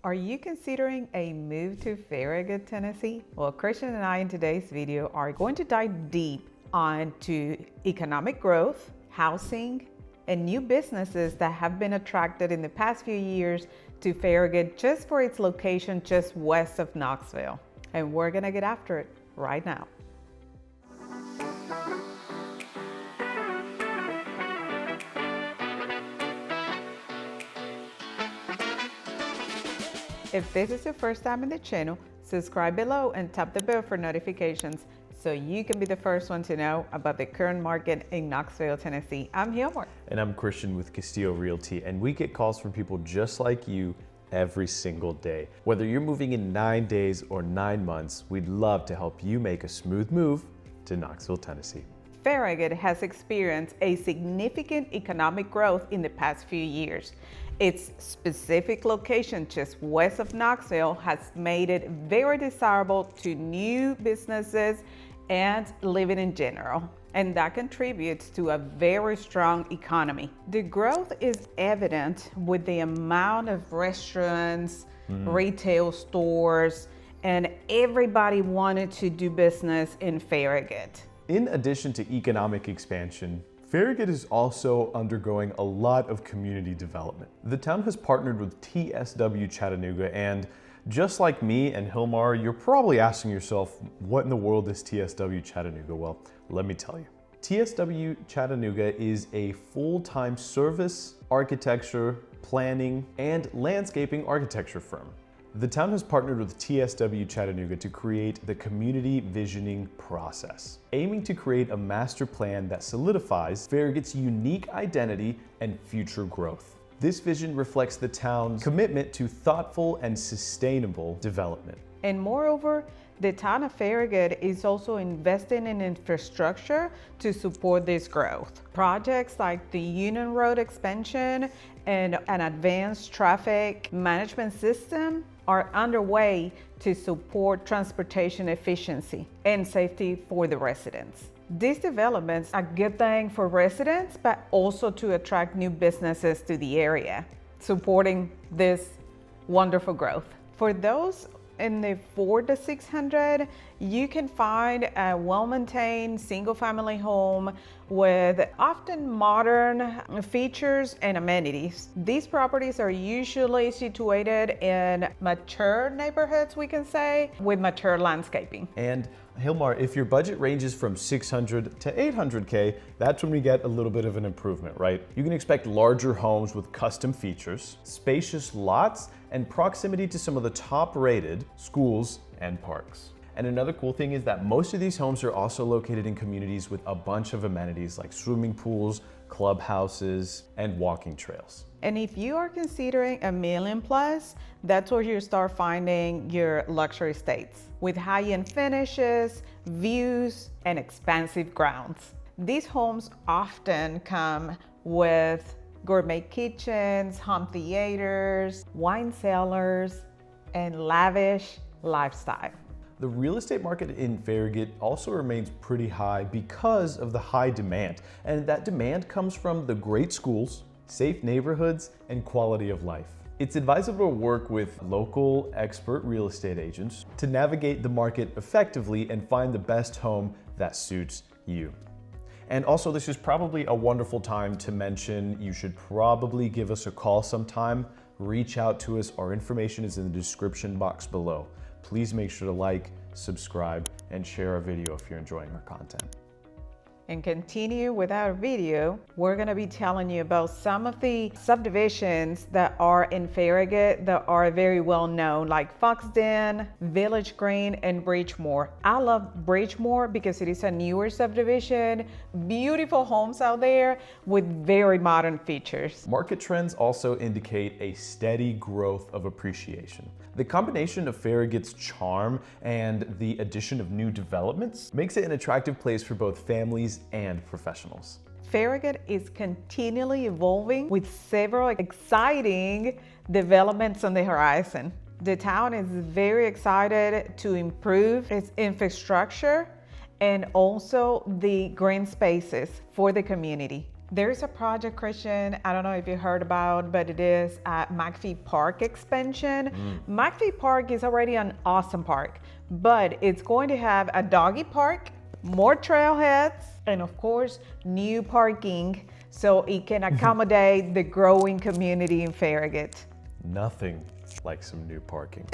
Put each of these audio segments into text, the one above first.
Are you considering a move to Farragut, Tennessee? Well, Christian and I in today's video are going to dive deep onto economic growth, housing, and new businesses that have been attracted in the past few years to Farragut just for its location just west of Knoxville. And we're gonna get after it right now. If this is your first time in the channel, subscribe below and tap the bell for notifications so you can be the first one to know about the current market in Knoxville, Tennessee. I'm Hilmar. And I'm Christian with Castillo Realty, and we get calls from people just like you every single day. Whether you're moving in 9 days or 9 months, we'd love to help you make a smooth move to Knoxville, Tennessee. Farragut has experienced a significant economic growth in the past few years. Its specific location just west of Knoxville has made it very desirable to new businesses and living in general, and that contributes to a very strong economy. The growth is evident with the amount of restaurants, retail stores, and everybody wanted to do business in Farragut. In addition to economic expansion, Farragut is also undergoing a lot of community development. The town has partnered with TSW Chattanooga, and just like me and Hilmar, you're probably asking yourself, what in the world is TSW Chattanooga? Well, let me tell you. TSW Chattanooga is a full-time service, architecture, planning, and landscaping architecture firm. The town has partnered with TSW Chattanooga to create the community visioning process, aiming to create a master plan that solidifies Farragut's unique identity and future growth. This vision reflects the town's commitment to thoughtful and sustainable development. And moreover, the town of Farragut is also investing in infrastructure to support this growth. Projects like the Union Road expansion and an advanced traffic management system are underway to support transportation efficiency and safety for the residents. These developments are a good thing for residents, but also to attract new businesses to the area, supporting this wonderful growth. For those in the 400 to 600, you can find a well-maintained single-family home with often modern features and amenities. These properties are usually situated in mature neighborhoods, we can say, with mature landscaping. And Hilmar, if your budget ranges from 600 to 800K, that's when we get a little bit of an improvement, right? You can expect larger homes with custom features, spacious lots, and proximity to some of the top-rated schools and parks. And another cool thing is that most of these homes are also located in communities with a bunch of amenities like swimming pools, clubhouses, and walking trails. And if you are considering $1 million plus, that's where you start finding your luxury estates with high-end finishes, views, and expansive grounds. These homes often come with gourmet kitchens, home theaters, wine cellars, and lavish lifestyle. The real estate market in Farragut also remains pretty high because of the high demand, and that demand comes from the great schools, safe neighborhoods, and quality of life. It's advisable to work with local expert real estate agents to navigate the market effectively and find the best home that suits you. And also, this is probably a wonderful time to mention you should probably give us a call sometime. Reach out to us. Our information is in the description box below. Please make sure to like, subscribe, and share our video if you're enjoying our content. And continue with our video, we're gonna be telling you about some of the subdivisions that are in Farragut that are very well known, like Fox Den, Village Green, and Bridgemore. I love Bridgemore because it is a newer subdivision, beautiful homes out there with very modern features. Market trends also indicate a steady growth of appreciation. The combination of Farragut's charm and the addition of new developments makes it an attractive place for both families and professionals. Farragut is continually evolving with several exciting developments on the horizon. The town is very excited to improve its infrastructure and also the green spaces for the community. There's a project, Christian, I don't know if you heard about, but it is McPhee Park expansion. McPhee Park is already an awesome park, but it's going to have a doggy park, more trailheads, and of course, new parking so it can accommodate the growing community in Farragut. Nothing like some new parking.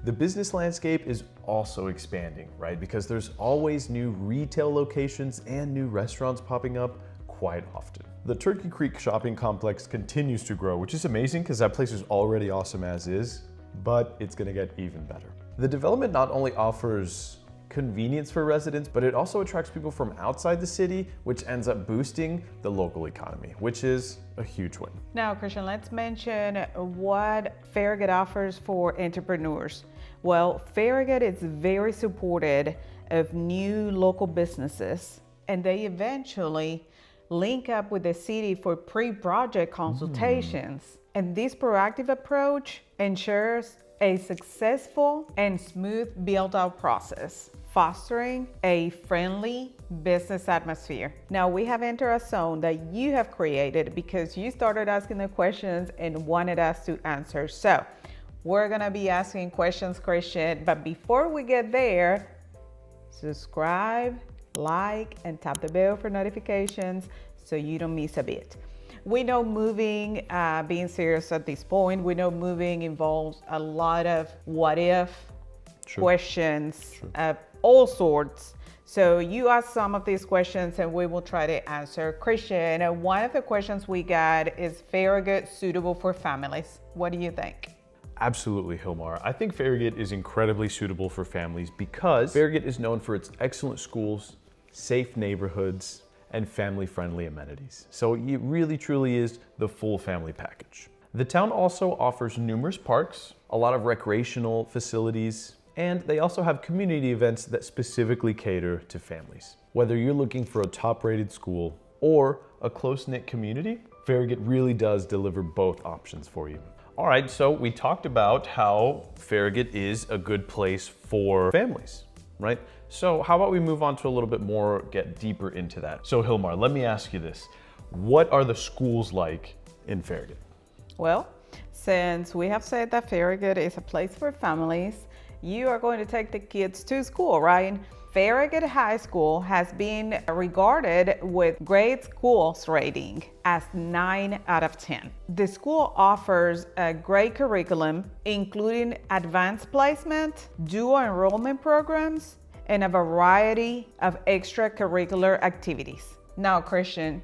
The business landscape is also expanding, right? Because there's always new retail locations and new restaurants popping up quite often. The Turkey Creek shopping complex continues to grow, which is amazing because that place is already awesome as is, but it's gonna get even better. The development not only offers convenience for residents, but it also attracts people from outside the city, which ends up boosting the local economy, which is a huge win. Now, Christian, let's mention what Farragut offers for entrepreneurs. Well, Farragut is very supportive of new local businesses, and they eventually link up with the city for pre-project consultations. And this proactive approach ensures a successful and smooth build-out process, fostering a friendly business atmosphere. Now, we have entered a zone that you have created because you started asking the questions and wanted us to answer. So we're gonna be asking questions, Christian, but before we get there, subscribe, like, and tap the bell for notifications so you don't miss a bit. We know moving, being serious at this point, we know moving involves a lot of what if questions of all sorts. So you ask some of these questions and we will try to answer. Christian, one of the questions we got is Farragut suitable for families? What do you think? Absolutely, Hilmar. I think Farragut is incredibly suitable for families because Farragut is known for its excellent schools, safe neighborhoods, and family-friendly amenities. So it really truly is the full family package. The town also offers numerous parks, a lot of recreational facilities, and they also have community events that specifically cater to families. Whether you're looking for a top-rated school or a close-knit community, Farragut really does deliver both options for you. All right, so we talked about how Farragut is a good place for families, right? So how about we move on to a little bit more, get deeper into that. So Hilmar, let me ask you this. What are the schools like in Farragut? Well, since we have said that Farragut is a place for families, you are going to take the kids to school, right? Farragut High School has been regarded with Great Schools rating as 9 out of 10. The school offers a great curriculum, including advanced placement, dual enrollment programs, and a variety of extracurricular activities. Now, Christian,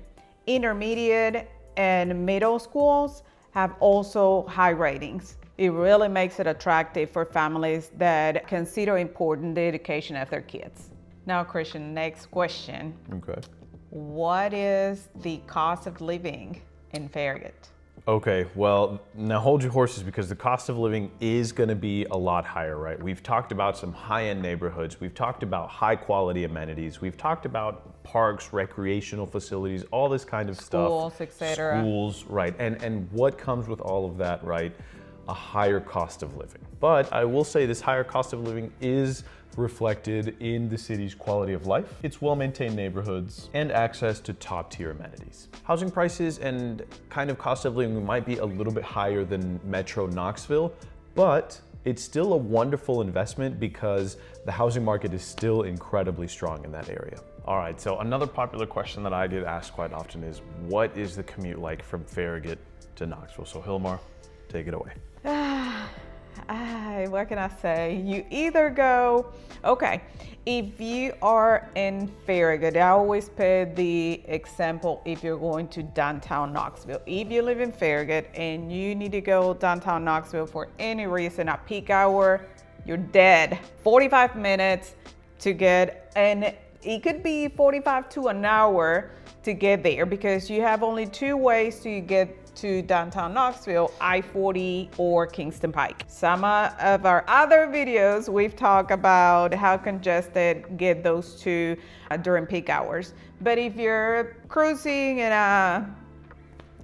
intermediate and middle schools have also high ratings. It really makes it attractive for families that consider important the education of their kids. Now, Christian, next question. Okay. What is the cost of living in Farragut? Okay, well, now hold your horses because the cost of living is gonna be a lot higher, right? We've talked about some high-end neighborhoods. We've talked about high-quality amenities. We've talked about parks, recreational facilities, all this kind of stuff. Schools, etc. Schools, right. And what comes with all of that, right? A higher cost of living. But I will say this higher cost of living is reflected in the city's quality of life, its well-maintained neighborhoods, and access to top-tier amenities. Housing prices and kind of cost of living might be a little bit higher than Metro Knoxville, but it's still a wonderful investment because the housing market is still incredibly strong in that area. All right, so another popular question that I get asked quite often is, what is the commute like from Farragut to Knoxville? So Hilmar, take it away. What can I say? You either go, okay, if you are in Farragut, I always pay the example if you're going to downtown Knoxville. If you live in Farragut and you need to go downtown Knoxville for any reason, at peak hour, you're dead. 45 minutes to get, and it could be 45 to an hour to get there because you have only 2 ways to get to downtown Knoxville, I-40 or Kingston Pike. Some of our other videos, we've talked about how congested get those two during peak hours. But if you're cruising at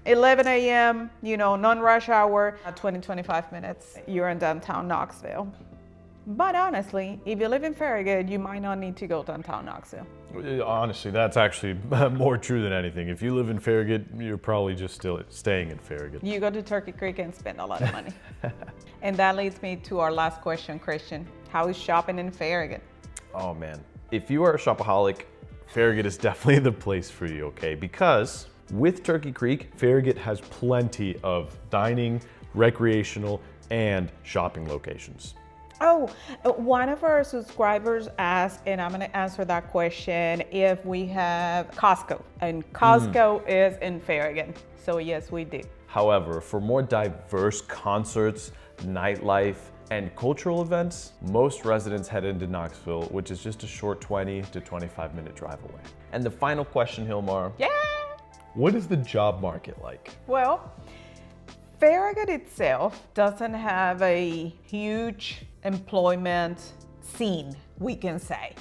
11 a.m., non-rush hour, 20-25 minutes, you're in downtown Knoxville. But honestly, if you live in Farragut, you might not need to go downtown Knoxville. Honestly, that's actually more true than anything. If you live in Farragut, you're probably just still staying in Farragut. You go to Turkey Creek and spend a lot of money. And that leads me to our last question, Christian. How is shopping in Farragut? Oh man, if you are a shopaholic, Farragut is definitely the place for you, okay? Because with Turkey Creek, Farragut has plenty of dining, recreational, and shopping locations. Oh, one of our subscribers asked, and I'm going to answer that question, if we have Costco. And Costco is in Farragut. So yes, we do. However, for more diverse concerts, nightlife, and cultural events, most residents head into Knoxville, which is just a short 20 to 25 minute drive away. And the final question, Hilmar. Yeah. What is the job market like? Well, Farragut itself doesn't have a huge employment scene, we can say.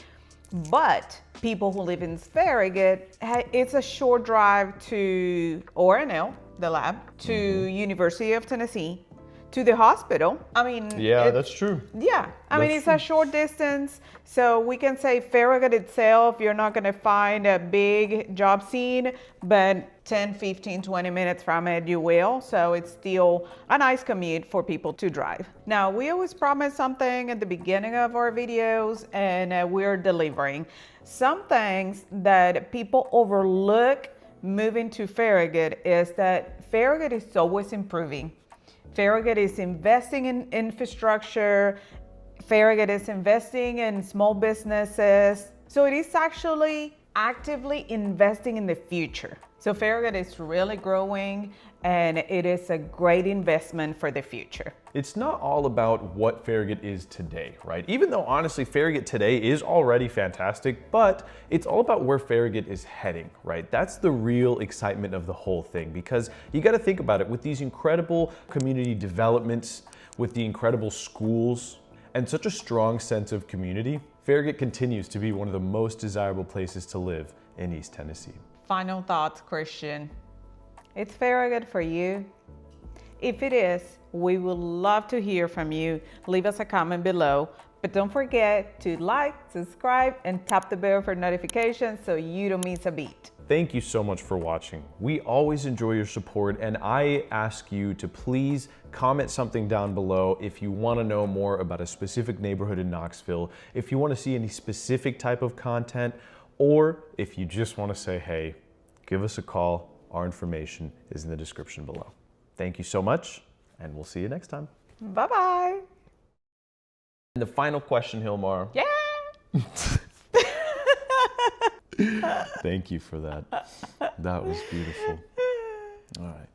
But people who live in Farragut, it's a short drive to ORNL, the lab, to University of Tennessee, to the hospital. I mean, yeah, that's true. Yeah, I mean, it's a short distance. So we can say Farragut itself, you're not going to find a big job scene, but 10, 15, 20 minutes from it, you will. So it's still a nice commute for people to drive. Now, we always promise something at the beginning of our videos, and we're delivering. Some things that people overlook moving to Farragut is that Farragut is always improving. Farragut is investing in infrastructure. Farragut is investing in small businesses. So it is actually actively investing in the future. So Farragut is really growing, and it is a great investment for the future. It's not all about what Farragut is today, right? Even though honestly Farragut today is already fantastic, but it's all about where Farragut is heading, right? That's the real excitement of the whole thing, because you got to think about it, with these incredible community developments, with the incredible schools, and such a strong sense of community, Farragut continues to be one of the most desirable places to live in East Tennessee. Final thoughts, Christian. It's Farragut for you? If it is, we would love to hear from you. Leave us a comment below. But don't forget to like, subscribe, and tap the bell for notifications so you don't miss a beat. Thank you so much for watching. We always enjoy your support, and I ask you to please comment something down below if you want to know more about a specific neighborhood in Knoxville, if you want to see any specific type of content, or if you just want to say, hey, give us a call. Our information is in the description below. Thank you so much, and we'll see you next time. Bye-bye. And the final question, Hilmar. Yeah. Thank you for that. That was beautiful. All right.